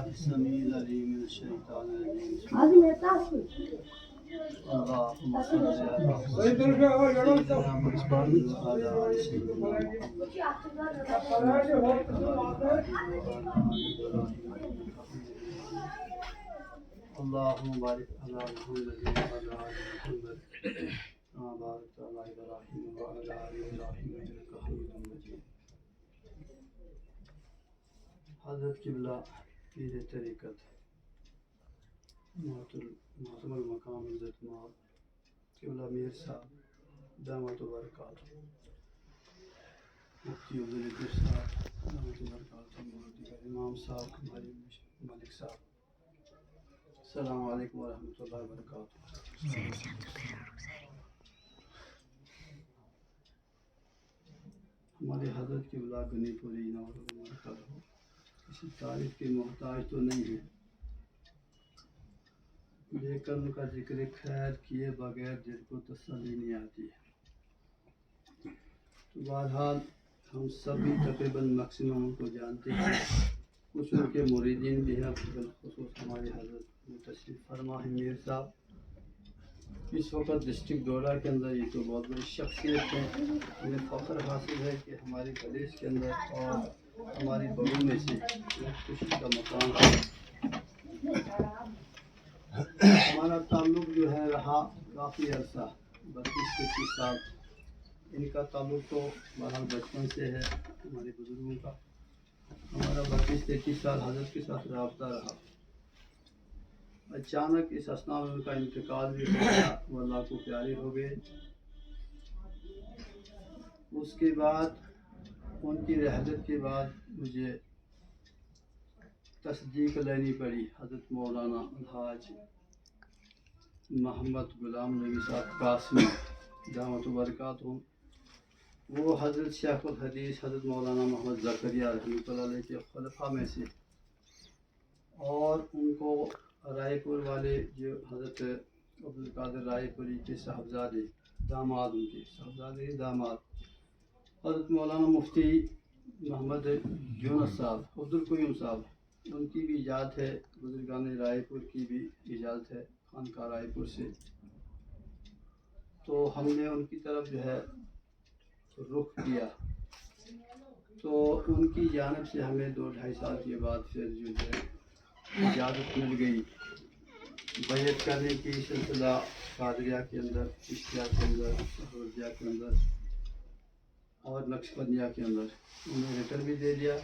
بالله السميع العليم من الشيطان الرجيم اللهم صل على سيدنا محمد وعلى آل سيدنا محمد اللهم بارك على محمد وعلى آل محمد كما باركت على إبراهيم وعلى آل إبراهيم إنك حميد مجيد. حضرت قبلہ پیر طریقت محترم المقام عزت مآب قبلہ میر صاحب دامت و برکاتہ، مفتی عبداللطیف صاحب دامت و برکاتہ، امام صاحب ہمارے ملک صاحب، السلام علیکم ورحمۃ اللہ وبرکاتہ۔ ہمارے حضرت قبلہ گنی پوری نور مرکز ہو، کسی تعریف کے محتاج تو نہیں ہے، لیکن ان کا ذکر خیر کیے بغیر دل کو تسلی نہیں آتی ہے۔ تو بہرحال ہم سبھی تقریباً میکسیمم ان کو جانتے ہیں، کچھ ان کے مریدین بھی ہیں، بالخصوص ہمارے حضرت تشریف فرما ہے میر صاحب اس وقت ڈسٹرکٹ ڈوڈا کے اندر، یہ تو بہت بڑی شخصیت ہے، ہمیں فخر حاصل ہے کہ ہمارے پردیش کے اندر اور ہماری بڑوں میں سے خوشی کا مقام ہے۔ ہمارا تعلق جو ہے رہا کافی عرصہ 32-33 سال، ان کا تعلق تو بہرحال بچپن سے ہے ہمارے بزرگوں کا، ہمارا 32-33 سال حضرت کے ساتھ رابطہ رہا۔ اچانک اس اثناء میں ان کا انتقال بھی ہو گیا، وہ اللہ کو پیارے ہو گئے۔ اس کے بعد ان کی رحلت کے بعد مجھے تصدیق لینی پڑی حضرت مولانا الحاج محمد غلام نبی صاحب قاسمی دامت و برکاتہ، وہ حضرت شیخ الحدیث حضرت مولانا محمد زکریا رحمۃ اللہ علیہ کے خلفاء میں سے، اور ان کو رائے پور والے جو حضرت عبدالقادر رائے پوری کے صاحبزادے داماد، ان کے صاحبزادے داماد حضرت مولانا مفتی محمد یونس صاحب عبدالقیوم صاحب، ان کی بھی ایجاد ہے، بزرگان رائے پور کی بھی ایجاد ہے خانقاہ رائے پور سے۔ تو ہم نے ان کی طرف جو ہے رخ کیا، تو ان کی جانب سے ہمیں 2-2.5 سال کے بعد پھر جو ہے اجازت مل گئی بیعت کرنے کی سلسلہ قادریہ کے اندر، چشتیہ کے اندر، سہرورجیہ کے اندر اور نقشبندیہ کے اندر، انہیں لیٹر بھی دے دیا۔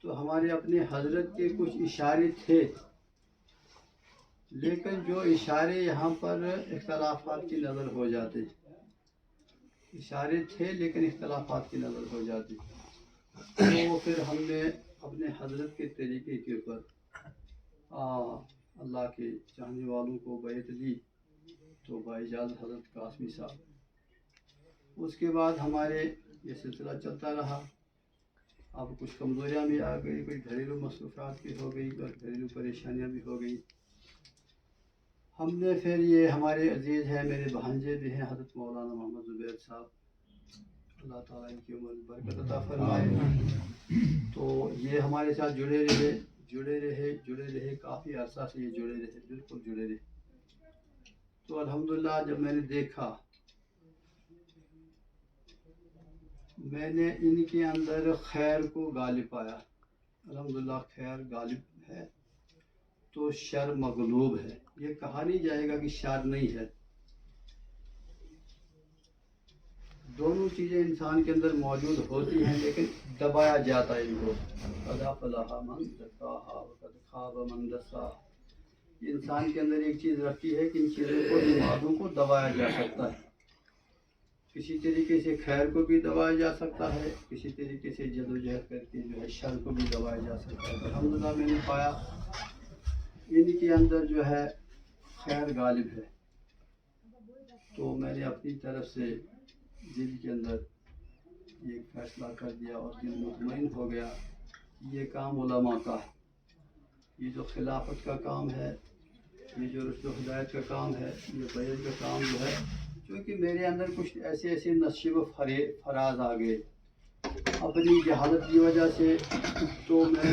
تو ہمارے اپنے حضرت کے کچھ اشارے تھے، لیکن جو اشارے یہاں پر اختلافات کی نظر ہو جاتے، اشارے تھے لیکن اختلافات کی نظر ہو جاتی، تو پھر ہم نے اپنے حضرت کے طریقے کے اوپر اللہ کے چاہنے والوں کو بیعت دی، تو باجازت حضرت قاسمی صاحب۔ اس کے بعد ہمارے یہ سلسلہ چلتا رہا، اب کچھ کمزوریاں بھی آ گئی، کوئی گھریلو مصروفیات بھی ہو گئی اور گھریلو پریشانیاں بھی ہو گئی۔ ہم نے پھر یہ ہمارے عزیز ہیں، میرے بھانجے بھی ہیں حضرت مولانا محمد زبیر صاحب، اللہ تعالیٰ ان کی عمر میں برکت عطا فرمائے، تو یہ ہمارے ساتھ جڑے رہے کافی عرصہ سے یہ جڑے رہے، بالکل جڑے رہے۔ تو الحمدللہ جب میں نے دیکھا، میں نے ان کے اندر خیر کو غالب پایا، الحمدللہ خیر غالب ہے تو شر مغلوب ہے، یہ کہا نہیں جائے گا کہ شر نہیں ہے، دونوں چیزیں انسان کے اندر موجود ہوتی ہیں لیکن دبایا جاتا ہے ان کو۔ قد افلح من زکاھا وقد خاب من دساھا، انسان کے اندر ایک چیز رکھتی ہے کہ ان چیزوں کو، ان باتوں کو دبایا جا سکتا ہے، کسی طریقے سے خیر کو بھی دبایا جا سکتا ہے، کسی طریقے سے جدوجہد کر کے جو ہے شر کو بھی دبایا جا سکتا ہے۔ الحمدللہ میں نے پایا ان کے اندر جو ہے خیر غالب ہے، تو میں نے اپنی طرف سے دل کے اندر یہ فیصلہ کر دیا اور دل مطمئن ہو گیا، یہ کام علماء کا ہے، یہ جو خلافت کا کام ہے، یہ جو رشد و ہدایت کا کام ہے، یہ بیعت کا کام جو ہے، کیونکہ میرے اندر کچھ ایسے نصیب و فراز آ گئے اپنی جہالت کی وجہ سے، تو میں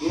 2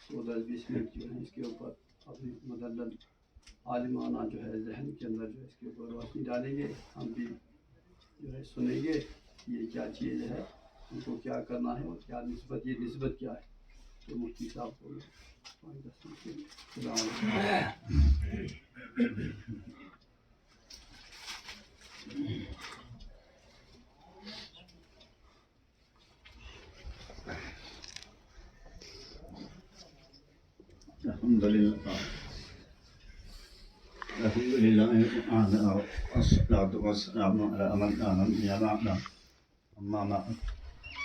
15-20 منٹ جو ہے اس کے اوپر اپنی مدلل عالمانہ جو ہے ذہن کے اندر جو ہے اس کے اوپر روشنی ڈالیں گے. ہم بھی جو ہے سنیں گے یہ کیا چیز ہے, ان کو کیا کرنا ہے اور کیا نسبت, یہ نسبت کیا ہے. تو مفتی صاحب کو السلام علیکم. الحمد لله وعلى والصلاة والسلام على من لا نبي بعده. أما بعد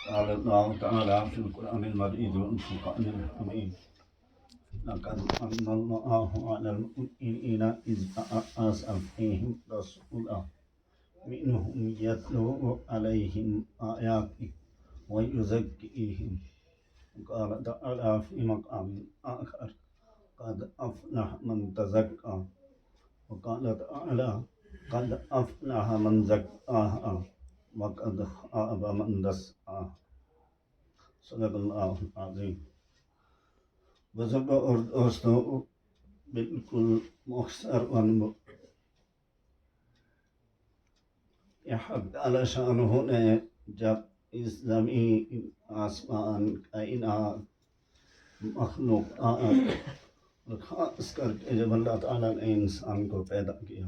قال الله تعالى في القرآن المجيد والفرقان الحميد لقد من الله على المؤمنين إذ بعث فيهم رسولا منهم يتلو عليهم آياته ويزكيهم. قال تعالى في مقام آخر قد أفلح من تزكى. وقال تعالى قد أفلح من زكاها وقد خاب من دساها. صدق اللہ العظیم. بزرگوں اور دوستوں, بالکل مختصر حق تعالی شانہ نے جب اس زمین, آسمان, کائنات, مخلوقات, اور خاص کر کے جب اللہ تعالیٰ نے انسان کو پیدا کیا,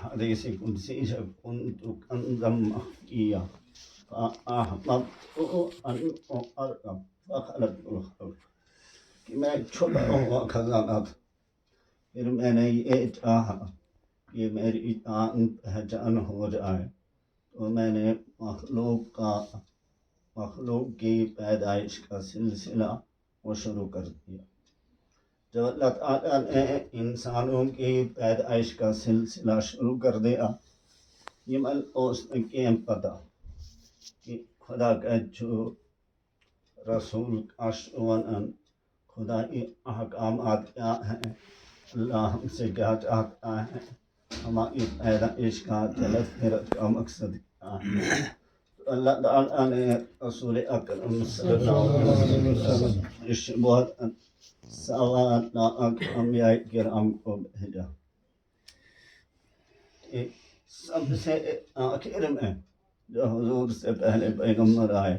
حدیث قدسی جب کنت کنزا مخفیا فأحببت أن أعرف فخلقت الخلق, کہ میں چھپا ہوا خزانہ تھا, پھر میں نے یہ چاہا کہ میری جان پہچان ہو جائے, تو میں نے مخلوق کی پیدائش کا سلسلہ وہ شروع کر دیا. جب اللہ تعالیٰ نے انسانوں کی پیدائش کا سلسلہ شروع کر دیا, یہ اس نے کیوں پتا کہ خدا کا جو رسول کا شونن, خدا کے احکامات کیا ہیں, اللہ ہم سے کیا چاہتا ہے, ہماری پیدائش کا جلد پھرت کا مقصد کیا ہے. تو اللہ تعالیٰ نے رسول اکرم صلی اللہ علیہ وسلم بہت سوالات انبیاء کرام کو بھیجا. سب سے آخر میں جو حضور سے پہلے پیغمبر آئے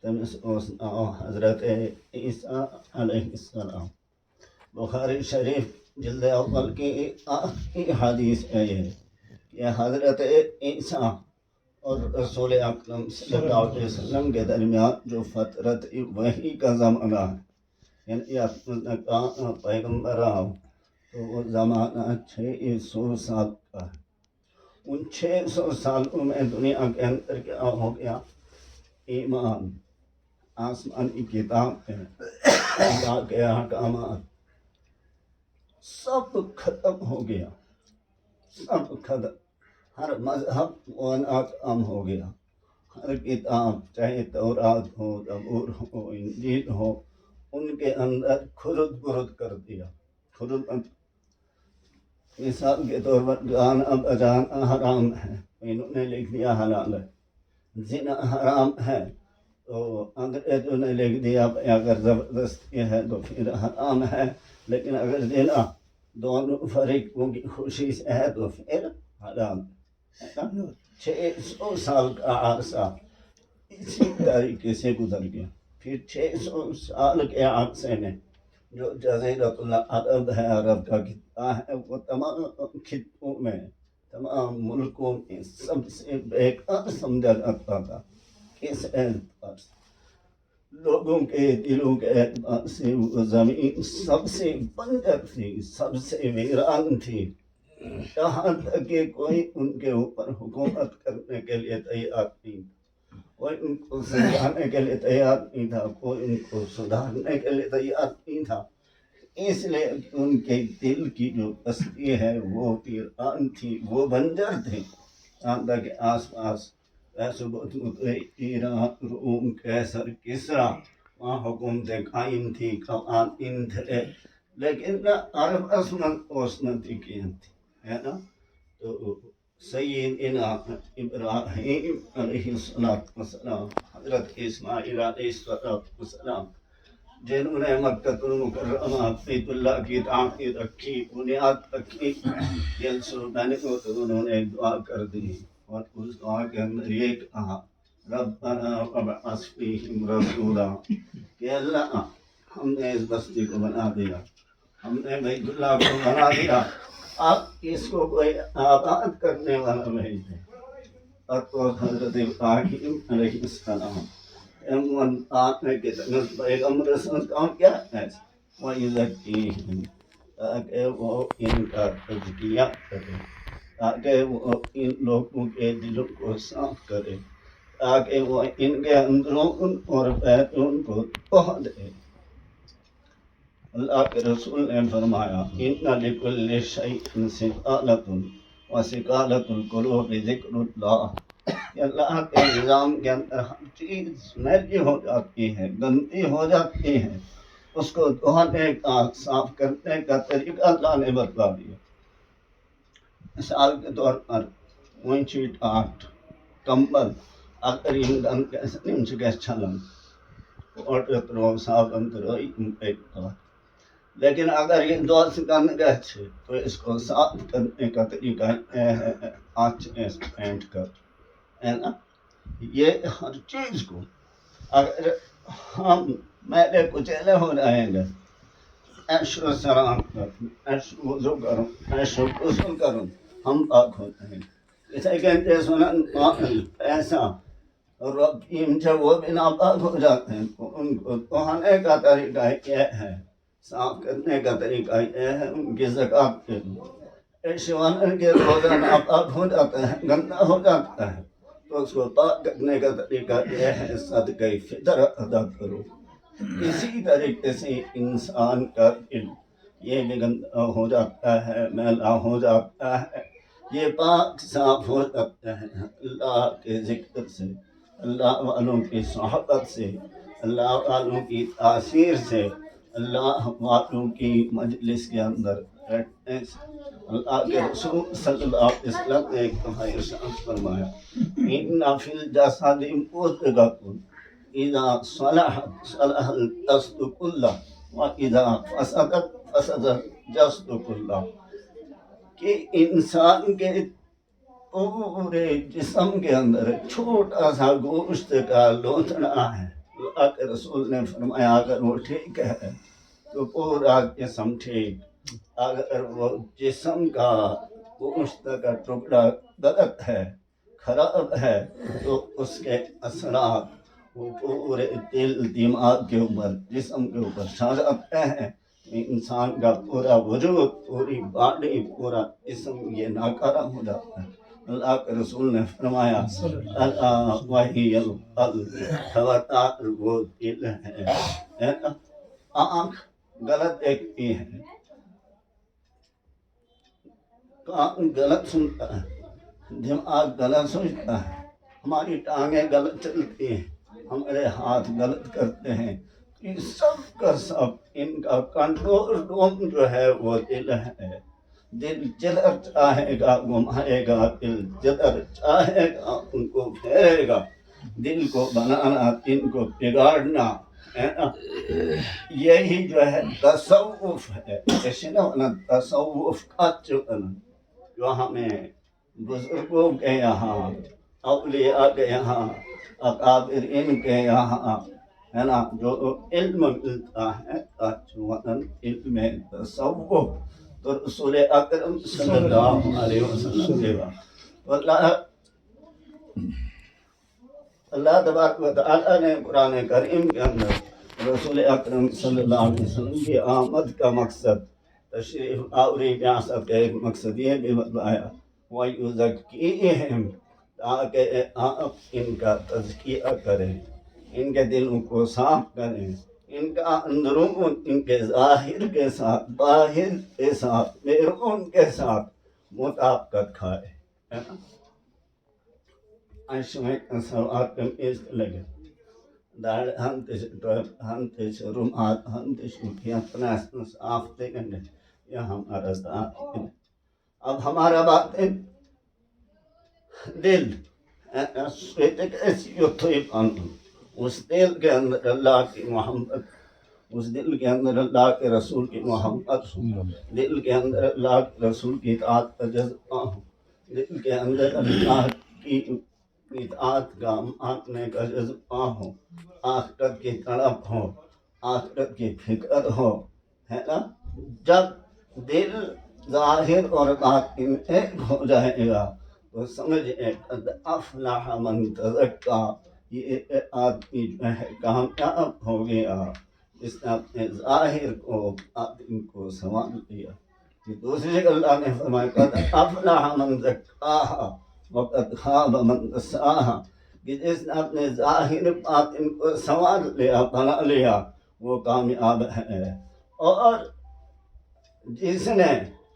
حضرت عیسیٰ علیہ السلام. بخاری شریف جلد اول کی آخری حدیث ہے یہ کہ حضرت عیسیٰ اور رسول اکرم صلی اللہ علیہ وسلم کے درمیان جو فترت وحی کا زمانہ ہے, یعنی پیغمبر آؤ تو وہ زمانہ 600 سال کا ہے. ان 600 سالوں میں دنیا کے اندر کیا ہو گیا, ایمان, آسمانی کتاب ہے, اللہ کے احکامات سب ختم ہو گیا, سب ختم. ہر مذہب و ناکام ہو گیا, ہر کتاب چاہے تورات ہو, زبور ہو, انجیل ہو, ان کے اندر کھرد برد کر دیا. مثال کے طور پر گانا بجانا حرام ہے, انہوں نے لکھ دیا حلال ہے. زنا حرام ہے تو انگریزوں نے لکھ دیا اگر زبردستی ہے تو پھر حرام ہے, لیکن اگر زنا دونوں فریقوں کی خوشی سے ہے تو پھر حرام ہے. 600 سال کا عرصہ اسی طریقے سے گزر گیا. پھر 600 سال کے عرصے میں جو جزیرۃ العرب ہے, عرب کا خطہ ہے, وہ تمام خطوں میں, تمام ملکوں میں سب سے بیکار سمجھا جاتا تھا. کس اعتبار سے؟ لوگوں کے دلوں کے اعتبار سے وہ زمین سب سے بنجر تھی, سب سے ویران تھی. یہاں تک کہ کوئی ان کے اوپر حکومت کرنے کے لیے تیار نہیں تھا, کوئی ان کو سمجھانے کے لیے تیار نہیں تھا, کوئی ان کو سدھارنے کے لیے تیار نہیں تھا. اس لیے ان کے دل کی جو بستی ہے وہ ویران تھی, وہ بنجر تھی. یہاں تک کہ آس پاس ایران, روم, کیسر, کسرا, وہاں حکومتیں قائم تھی, قوانین تھے, لیکن عرب عصمت کی تھی, ہے نا. تو سیدنا ابراہیم علیہ السلام, حضرت اسماعیل علیہ السلام جنہوں نے مکۃ المکرمہ بیت اللہ کی تعمیر رکھی، بنیاد رکھی، میں نے تو انہوں نے ایک دعا کر دی اور اس دعا کے اندر یہ کہا ربنا وابعث فیہم رسولا، کہ اللہ ہم نے اس بستی کو بنا دیا، ہم نے بیت اللہ کو بنا دیا، آپ اس کو کوئی آباد کرنے والا بھیج دیں۔ اور تو حضرت ابراہیم علیہ السلام آپ نے کتنے پیغمبر سے کام کیا ہے، وَيُزَكِّيهِمْ، تاکہ وہ ان کا تزکیہ کرے، تاکہ وہ ان لوگوں کے دلوں کو صاف کرے، تاکہ وہ ان کے اندرون اور بیرون کو دھو دے۔ اللہ کے رسول نے فرمایا اِنَّ لِكُلِّ شَيْءٍ سِقَالَةٌ وَسِقَالَةُ الْقُلُوبِ ذِكْرُ اللَّهِ، کہ اللہ کے نظام کے اندر ہر چیز میلی ہو جاتی ہے، گندی ہو جاتی ہے، اس کو دھونے کا، صاف کرنے کا طریقہ اللہ نے بتلا دیا۔ مثال کے طور پر اونچی ٹاٹ، کمبل، اگر ان کیسے نہیں کے چھلن اور رو صاف اندروئی امپیکٹ، لیکن اگر یہ دو سکن گئے تھے تو اس کو صاف کرنے کا طریقہ ہے آنچ پینٹ کر، ہے نا، یہ ہر چیز کو اگر ہم میلے کچیلے ہو جائیں گے، ایشو سلام کروں، ایشو وضو کروں، ایشو غسل کروں، ہم پاک ہوتے ہیں۔ اسے کہتے ہیں سنن ایسا، اور جب وہ بھی ناپاک ہو جاتے ہیں تو ان کو دھونے کا طریقہ یہ ہے، صاف کرنے کا طریقہ یہ ہے، ان کی زکوٰۃ کے ایشوان کے روزہ ناپاک ہو جاتا ہے، گندا ہو جاتا ہے، تو اس کو پاک کرنے کا طریقہ یہ ہے صدقہ فطر ادا کرو۔ اسی طریقے سے انسان کا دل یہ بھی گندا ہو جاتا ہے، میلا ہو جاتا ہے، یہ پاک صاف ہو جاتا ہے اللہ کے ذکر سے، اللہ والوں کی صحبت سے، اللہ والوں کی تاثیر سے، اللہ والوں کی مجلس کے اندر بیٹھنے سے۔ اللہ کے رسول صلی اللہ علیہ وسلم نے ایک دفعہ ارشاد فرمایا اِنَّ فِي الْجَسَدِ مُضْغَةٌ اِذَا صَلَحَتْ صَلَحَ الْجَسَدُ كُلُّهُ وَإِذَا فَسَدَتْ فَسَدَ الْجَسَدُ كُلُّهُ، کہ انسان کے پورے جسم کے اندر چھوٹا سا گوشت کا لوتھڑا ہے، اللہ کے رسول نے فرمایا اگر وہ ٹھیک ہے تو پورا جسم ٹھیک، اگر وہ جسم کا گوشت کا ٹکڑا غلط ہے، خراب ہے، تو اس کے اثرات وہ پورے دل، دماغ کے اوپر، جسم کے اوپر چھا جاتے ہیں، انسان کا پورا وجود، پوری باڈی، پورا جسم یہ ناکارہ ہو جاتا ہے۔ اللہ کے رسول نے فرمایا اللہ وحی القلب، خبردار وہ دل ہے، آنکھ غلط دیکھتی ہے، کان غلط سنتا ہے، دماغ غلط سوچتا ہے، ہماری ٹانگیں غلط چلتی ہیں، ہمارے ہاتھ غلط کرتے ہیں، یہ سب کا سب ان کا کنٹرول روم جو ہے وہ دل ہے۔ دل جدھر چاہے گا گھمائے گا، دل جدھر چاہے گا ان کو پھیرے گا۔ دل کو بنانا، دل کو بگاڑنا، ہے نا، یہی جو ہے تصوف ہے، تصوف کا چکن جو ہمیں بزرگوں کے یہاں، اولیاء کے یہاں، اکابرین کے یہاں، ہے نا، جو علم ملتا ہے علم تصوف، تو رسول اکرم صلی اللہ علیہ وسلم کے بعد اللہ تبارک و تعالیٰ نے قرآن کریم کے اندر رسول اکرم صلی اللہ علیہ وسلم کی آمد کا مقصد، تشریف آوری بعثت کا ایک مقصد یہ بھی بتایا وَيُزَكِّيهِمْ، تاکہ آپ ان کا تزکیہ کریں، ان کے دلوں کو صاف کریں، ان کا اندرون، ان کے ظاہر کے ساتھ، باہر کے ساتھ، بیرون کے ساتھ مطابقت کھائے، ہے نا۔ صاف دیں گے، یہ ہمارا ذات۔ اب ہمارا بات ہے دل، اس دل کے اندر اللہ کی محبت، اس دل کے اندر اللہ کے رسول کی محبت ہو، دل کے اندر اللہ کے رسول کی اطاعت کا جذبہ ہو، دل کے اندر اللہ کی اطاعت کا ماننے کا جذبہ ہو، آخرت کی تڑپ ہو، آخرت کی فکر ہو، ہے نا. جب دل ظاہر اور باطن ایک ہو جائے گا تو سمجھے قد افلح من تزکا، یہ آدمی جو ہے کامیاب ہو گیا جس نے اپنے ظاہر کو باطن کو سنوار لیا. کہ دوسری جگہ اللہ نے فرمایا قد افلح من زکاہا وقد خاب من دساہا، کہ جس نے اپنے ظاہر باطن کو سنوار لیا، بنا لیا، وہ کامیاب ہے. اور جس نے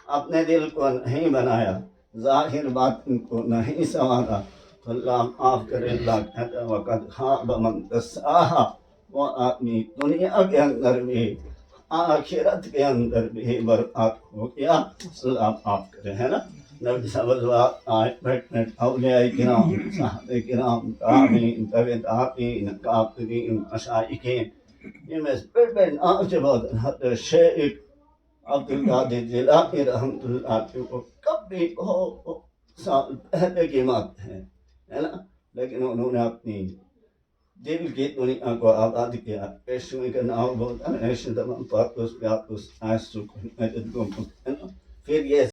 اپنے دل کو نہیں بنایا، ظاہر باطن کو نہیں سنوارا، تو اللہ معاف کرے، اللہ کہتا ہے وقد خاب من دساہا، وہ آدمی دنیا کے اندر بھی آخرت کے اندر بھی برباد ہو گیا. اللہ معاف کرے، ہے نا. نبی صلی اللہ علیہ وسلم، اولیاء کرام، صحابہ کرام، تابعین، تبع تابعین، کافرین، مشائخین، ان میں سے بڑے نام سے بہت حضرت شیخ عبد القادر جیلانی رحمۃ اللہ علیہ کو کبھی بہت سال پہلے کی بات ہے نا، لیکن انہوں نے اپنی دل کی دنیا کو آباد کیا. پیشوئی کا نام بولتا ہے، پھر یہ